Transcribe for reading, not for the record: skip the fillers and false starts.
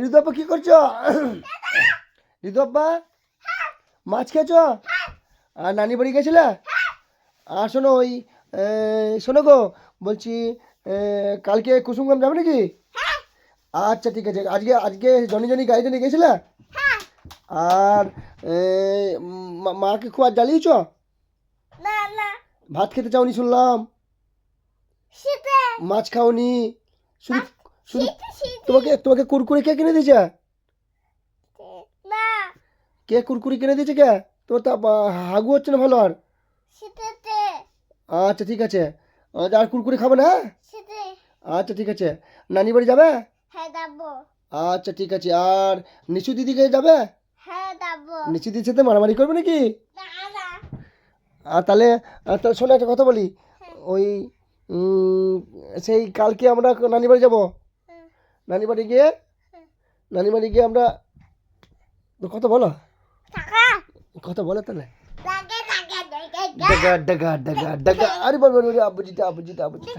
ঋতুপ্পা কি করছো? ঋতুপ্পা মাছ খেয়েছো? আর নানি বাড়ি গেছিলে? আর শোনো ওই শোনো গো, বলছি কালকে কুসুমগ্রাম যাবে নাকি? আচ্ছা ঠিক আছে, আজকে আজকে জনি জনি গাড়িতে নিয়ে গেছিলে? আর মাকে খুব আর জ্বালিয়েছ? ভাত খেতে চাওনি শুনলাম, মাছ খাওনি, শুধু শুধু তোমাকে তোমাকে কুরকুরে কে কিনে দিয়েছে? কে কুরকুরি কিনে দিয়েছে কে? তোমার তো হাগু হচ্ছে না ভালো আর। আচ্ছা ঠিক আছে, আর কুরকুরি খাবে না? আচ্ছা ঠিক আছে, নানি বাড়ি যাবে? আচ্ছা ঠিক আছে, আর নিশু দিদিকে যাবে? নিশু দিদির সাথে মারামারি করবে নাকি? আর তাহলে তাহলে শোনো একটা কথা বলি, ওই উম, সেই কালকে আমরা নানি বাড়ি যাবো। নানি বাড়ি গিয়ে নানি বাড়ি গিয়ে আমরা কথা বলো, কথা বলো তাহলে। ডগা ডগা ডগা ডগা, আরে বল বল, আব্বুজিটা আব্বুজিটা আব্বুজিটা।